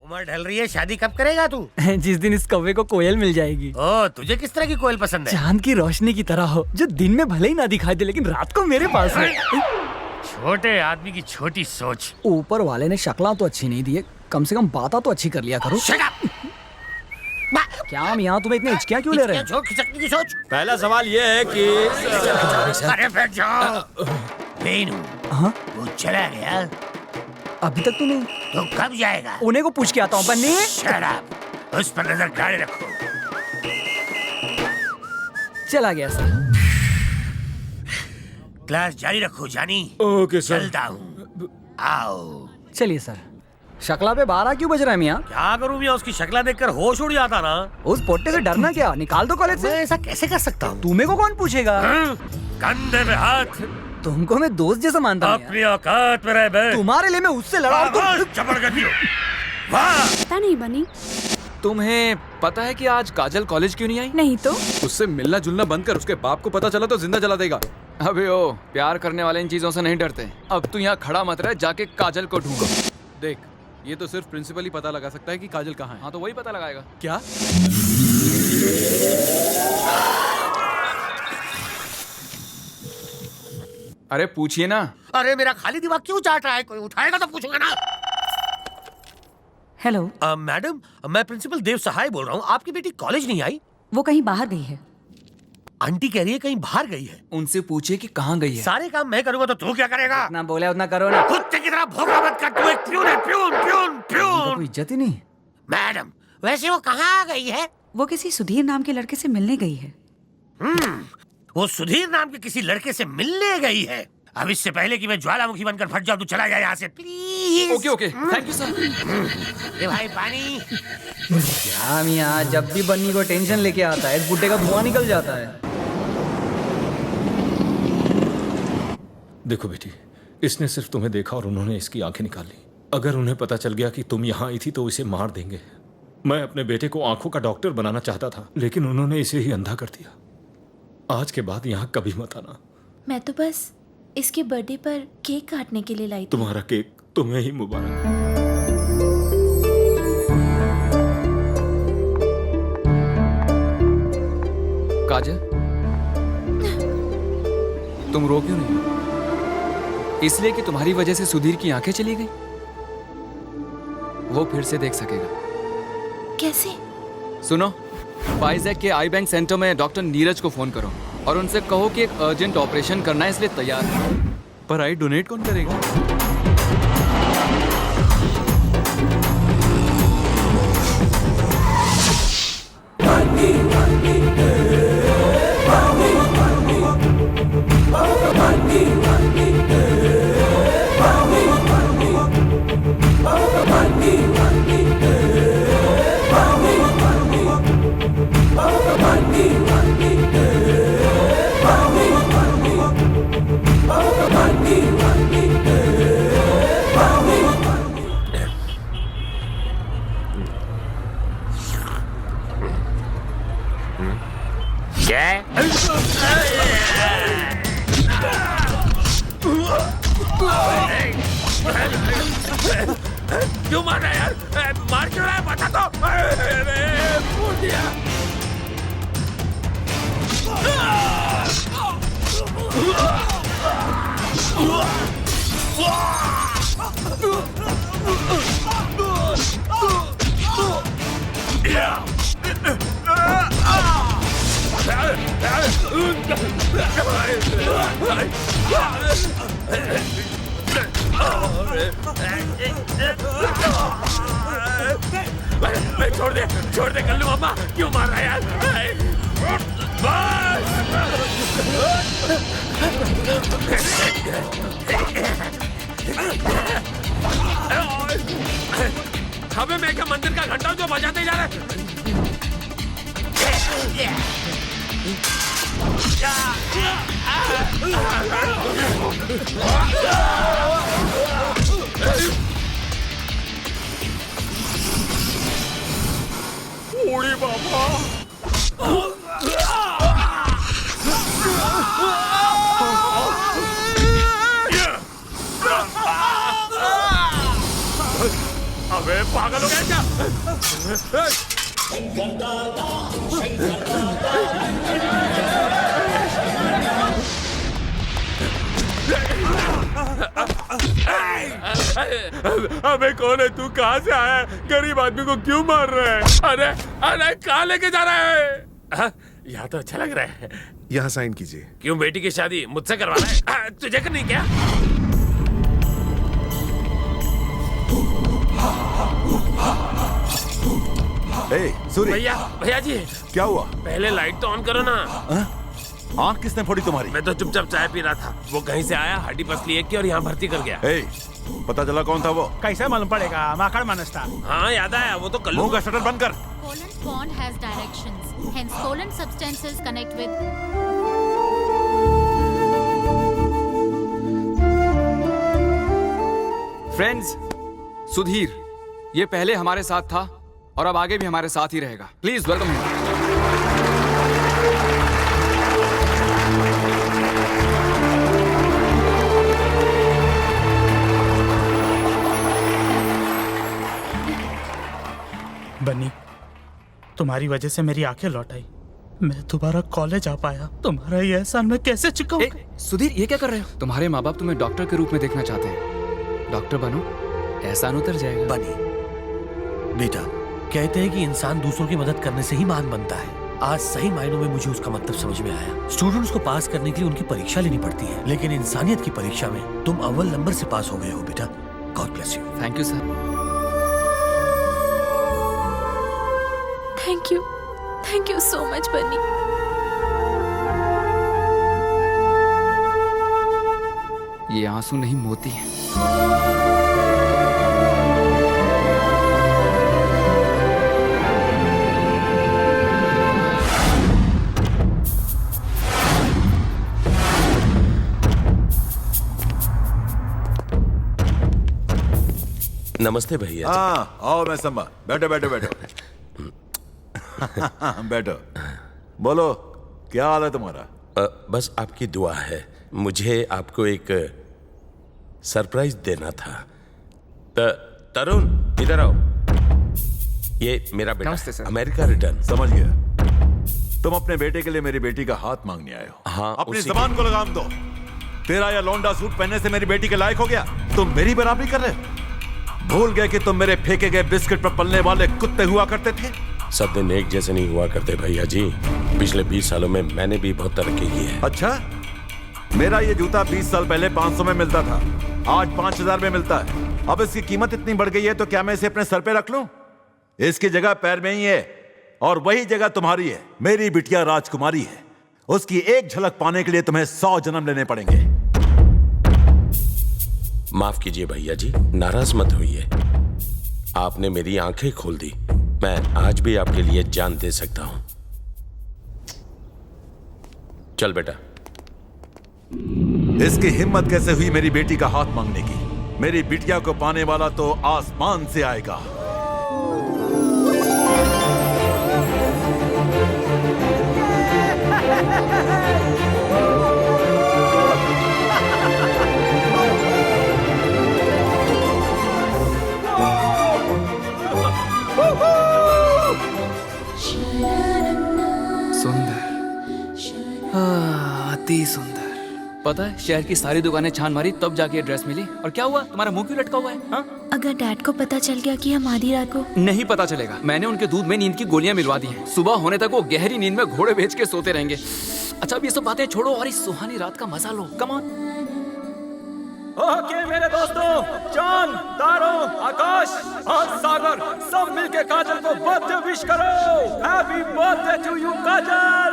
उम्र ढल रही है, शादी कब करेगा तू? जिस दिन इस कौवे को कोयल मिल जाएगी। ओ, तुझे किस तरह की कोयल पसंद है? चांद की रोशनी की तरह हो, जो दिन में भले ही ना दिखाई दे लेकिन रात को मेरे पास है। छोटे आदमी की छोटी सोच। ऊपर वाले ने शक्ला तो अच्छी नहीं दी है, कम से कम बातें तो अच्छी कर लिया करो। Shut up! क्या हम यहाँ तुम्हें इतने हिचकियाँ क्यों ले रहे हैं? खिसकने की सोच। पहला सवाल ये है कि अरे बैठ जाओ। बेनू, हाँ? वो चला गया, अभी तक तो नहीं। तो कब जाएगा? उन्हें को पूछ के आता हूँ बन्नी। Shut up! उस पर नजर गाड़े रखो। चला गया सर। क्लास जारी रखो जानी। Okay sir. चलता हूँ, आओ। चलिए सर। शक्ला पे 12 क्यों बज रहा है मियाँ? क्या करूँ मियाँ, उसकी शक्ल देखकर होश उड़ जाता ना। उस पोट्टे से डरना क्या, निकाल दो कॉलेज मैं से। ऐसा कैसे कर सकता हूँ? तुम्हें को कौन पूछेगा? कंधे पे हाथ, तुमको मैं दोस्त जैसा मानता हूँ यार। अपनी औकात में रह बे। तुम्हारे लिए मैं उससे लड़ा और तुम जबरदस्ती हो। वाह! पता नहीं बनी। तुम्हें पता है कि आज काजल कॉलेज क्यों नहीं आई? नहीं तो उससे मिलना जुलना बंद कर, उसके बाप को पता चला तो जिंदा जला देगा। अबे ओ, प्यार करने वाले इन चीजों से नहीं डरते। अब तू यहाँ खड़ा मत रह, जाके काजल को ढूंढो। देख, ये तो सिर्फ प्रिंसिपल ही पता लगा सकता है कि काजल कहाँ है। हाँ तो वही पता लगाएगा। क्या? अरे पूछिए ना। अरे मेरा खाली दिमाग क्यों चाट रहा है? कोई उठाएगा तो पूछूंगा ना। हेलो, मैडम, मैं प्रिंसिपल देव सहाय बोल रहा हूँ। आपकी बेटी कॉलेज नहीं आई? वो कहीं बाहर गई है। आंटी कह रही है कहीं बाहर गई है। उनसे पूछिए कि कहाँ गई है। सारे काम मैं करूंगा तो तू क्या करेगा? ना बोले उतना करो ना। कुत्ते की तरह भौंका मत कर, तू एक प्यून है, प्यून प्यून तुमको प्यून। कोई इज्जत ही नहीं। मैडम, वैसे वो कहाँ गई है? वो किसी सुधीर नाम के लड़के से मिलने गई है। वो सुधीर नाम के किसी लड़के से मिलने गई है। अब इससे पहले कि मैं ज्वालामुखी बनकर फट जाऊं, तू चला जाए यहाँ से please. Okay okay, thank you sir. ए भाई पानी। क्या मियाँ, जब भी बन्नी को टेंशन लेके आता है इस बुड्ढे का धुआं निकल जाता है। देखो बेटी, इसने सिर्फ तुम्हें देखा और उन्होंने इसकी आंखें निकाल ली। अगर उन्हें पता चल गया कि तुम यहाँ आई थी तो इसे मार देंगे। मैं अपने बेटे को आंखों का डॉक्टर बनाना चाहता था, लेकिन उन्होंने इसे ही अंधा कर दिया। आज के बाद यहाँ कभी मत आना। मैं तो बस इसके बर्थडे पर केक काटने के लिए लाई थी। तुम्हारा केक तुम्हें ही मुबारक। काजल, तुम रो क्यों नहीं? इसलिए कि तुम्हारी वजह से सुधीर की आंखें चली गई। वो फिर से देख सकेगा। कैसे? सुनो, वाइजैक के आई बैंक सेंटर में डॉक्टर नीरज को फोन करो और उनसे कहो कि एक अर्जेंट ऑपरेशन करना है, इसलिए तैयार है। पर आई डोनेट कौन करेगा? क्यों मार रहा है यार? मार क्यों रहा है? बता तो। फूट दिया। छोड़ दे कल्लू मामा, क्यों मार रहा है यार? हमें मैं क्या मंदिर का घंटा जो बजाते जा रहा है। बाबा अबे पागल हो गया क्या? अबे कौन है तू? कहाँ से आया है? गरीब आदमी को क्यों मार रहा है? अरे अरे कहाँ लेके जा रहा है? यहाँ तो अच्छा लग रहा है। यहाँ साइन कीजिए। क्यों बेटी की शादी मुझसे करवाना है? तुझे करनी क्या? सूरी, भैया भैया जी, क्या हुआ? पहले लाइट तो ऑन करो ना। आँख किसने फोड़ी तुम्हारी? मैं तो चुपचाप चाय पी रहा था, वो कहीं से आया, हड्डी पसली एक की और यहाँ भर्ती कर गया। पता चला कौन था वो? कैसे मालूम पड़ेगा? माकड़ मानस था। हाँ याद आया, वो तो कल्लू। मुंह का शटर बंद कर। Covalent bond has directions. Hence, covalent substances connect with. Friends, Sudhir ये पहले हमारे साथ था और अब आगे भी हमारे साथ ही रहेगा। Please welcome him. बन्नी, तुम्हारी वजह से मेरी आंखें लौट आई। मैं दोबारा कॉलेज आ पाया। तुम्हारा ये एहसान मैं कैसे चुकाऊं? सुधीर ये क्या कर रहे हो? तुम्हारे माँ बाप तुम्हें डॉक्टर के रूप में देखना चाहते हैं। डॉक्टर बनो, एहसान उतर जाएगा। बनी बेटा, कहते हैं कि इंसान दूसरों की मदद करने से ही महान बनता है। आज सही मायनों में मुझे उसका मतलब समझ में आया। स्टूडेंट्स को पास करने के लिए उनकी परीक्षा लेनी पड़ती है, लेकिन इंसानियत की परीक्षा में तुम अव्वल नंबर से पास हो गए हो बेटा। God bless you. Thank you sir. Thank you so much बनी। ये आंसू नहीं मोती हैं। नमस्ते भैया। हाँ आओ, मैं संभा। बैठो बैठो बैठो। बैठो। बोलो क्या हाल है तुम्हारा? बस आपकी दुआ है। मुझे आपको एक सरप्राइज देना था। तरुण इधर आओ। ये मेरा बेटा नमस्ते सर। America return. समझ गया। तुम अपने बेटे के लिए मेरी बेटी का हाथ मांगने आए हो। हाँ, अपनी उसी जबान को लगाम दो। तेरा या लौंडा सूट पहनने से मेरी बेटी के लायक हो गया? तुम मेरी बराबरी कर रहे हो? भूल गए कि तुम मेरे फेंके गए बिस्किट पर पलने वाले कुत्ते हुआ करते थे? सब दिन एक जैसे नहीं हुआ करते भैया जी। पिछले 20 सालों में मैंने भी बहुत तरक्की की है। अच्छा, मेरा ये जूता 20 साल पहले 500 में मिलता था, आज 5000 में मिलता है। अब इसकी कीमत इतनी बढ़ गई है तो क्या मैं इसे अपने सर पे रख लूं? इसकी जगह पैर में ही है और वही जगह तुम्हारी है। मेरी बिटिया राजकुमारी है, उसकी एक झलक पाने के लिए तुम्हें 100 जन्म लेने पड़ेंगे। माफ कीजिए भैया जी, नाराज मत होइए। आपने मेरी आंखें खोल दी। मैं आज भी आपके लिए जान दे सकता हूं। चल बेटा। इसकी हिम्मत कैसे हुई मेरी बेटी का हाथ मांगने की? मेरी बिटिया को पाने वाला तो आसमान से आएगा। सुंदर, अति सुंदर। पता है शहर की सारी दुकानें छान मारी तब जाके ये ड्रेस मिली। और क्या हुआ? तुम्हारा मुंह क्यों लटका हुआ है? हाँ? अगर डैड को पता चल गया कि हम आधी रात को। नहीं पता चलेगा। मैंने उनके दूध में नींद की गोलियां मिलवा दी हैं। सुबह होने तक वो गहरी नींद में घोड़े बेच के सोते रहेंगे। अच्छा अब ये सब बातें छोड़ो और इस सुहानी रात का मजा लो। Come on. ओके मेरे दोस्तों, चांद, तारों, आकाश और सागर सब मिलके काजल को बर्थडे विश करो। हैप्पी बर्थडे टू यू काजल।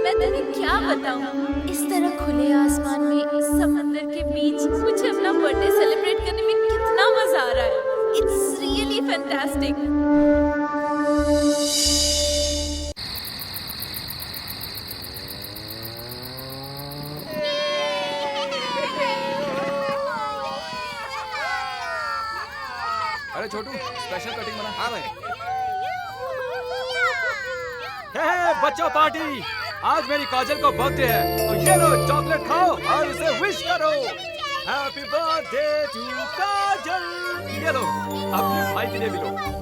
मैं तुम्हें क्या बताऊं, इस तरह खुले आसमान में समंदर के बीच मुझे अपना बर्थडे सेलिब्रेट करने में कितना मजा आ रहा है। It's really fantastic. Chhotu special cutting बना। हाँ भाई। बच्चों पार्टी, आज मेरी काजल को बर्थडे है तो ये लो चॉकलेट खाओ और उसे विश करो। हैप्पी बर्थडे टू काजल। ये लो अपने भाई के लिए भी लो।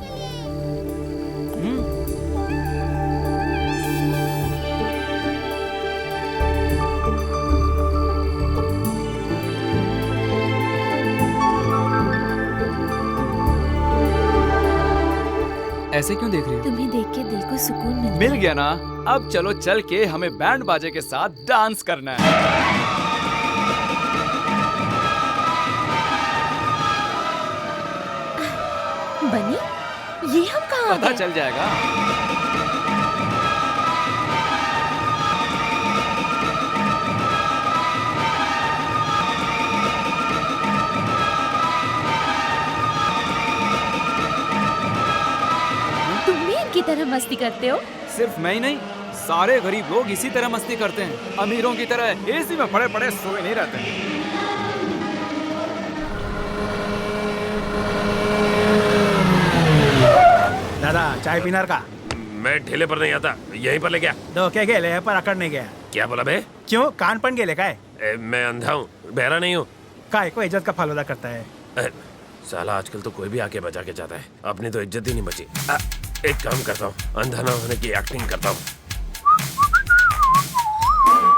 ऐसे क्यों देख रही हो? तुम्हें देख के दिल को सुकून मिल गया ना। अब चलो चल के हमें बैंड बाजे के साथ डांस करना है। बनी, ये हम कहाँ पता गए? चल जाएगा। तुम भी इनकी तरह मस्ती करते हो? सिर्फ मैं ही नहीं, सारे गरीब लोग इसी तरह मस्ती करते हैं। अमीरों की तरह एसी में पड़े पड़े सोए नहीं रहते हैं। दादा चाय पीनार का मैं ठेले पर नहीं आता, यहीं पर ले गया। दो के गेले पर अकड़ नहीं गया। क्या बोला बे? क्यों कान पण गेले काय? मैं अंधा हूँ, बहरा नहीं हूँ। काय को इज्जत का फालूदा करता है। साला आजकल तो कोई भी आके बचा के जाता है, अपनी तो इज्जत ही नहीं बची। एक काम करता हूँ, अंधा ना होने की एक्टिंग करता हूँ।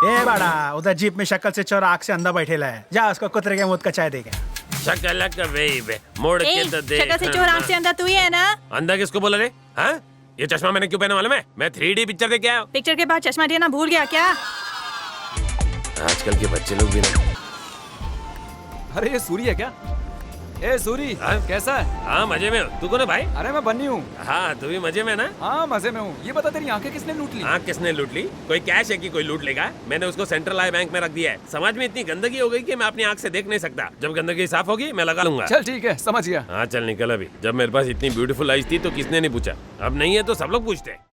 ए बाड़ा, उधर जीप में शक्ल से चोर आँख से अंधा बैठेला है। जा उसको कुतरे के मुंह का चाय देगा। शक्ल का बे मोड़ के तो देख। शक्ल से चोर आँख से अंधा तू ही है ना? अंधा किसको बोला रे? हाँ? ये चश्मा मैंने क्यों पहना मालूम है? मैं 3D पिक्चर देख के आया हूँ। पिक्चर के बाद चश्मा देना भूल गया क्या? आजकल के बच्चे लोग भी ना। अरे ये सूरी है क्या? ए सूरी, कैसा है? हाँ मजे में हूँ। तू कौन है भाई? अरे मैं बन्नी हूँ। हाँ तू भी मजे में ना? हाँ मजे में हूँ। ये बता तेरी आंखें किसने लूट ली? आँख किसने लूट ली? कोई कैश है कि कोई लूट लेगा? मैंने उसको सेंट्रल आई बैंक में रख दिया है। समाज में इतनी गंदगी हो गई कि मैं अपनी आँख से देख नहीं सकता। जब गंदगी साफ होगी मैं लगा लूंगा। चल ठीक है, समझ गया। हाँ चल निकल अभी। जब मेरे पास इतनी ब्यूटीफुल आईज थी तो किसने नहीं पूछा, अब नहीं है तो सब लोग पूछते हैं।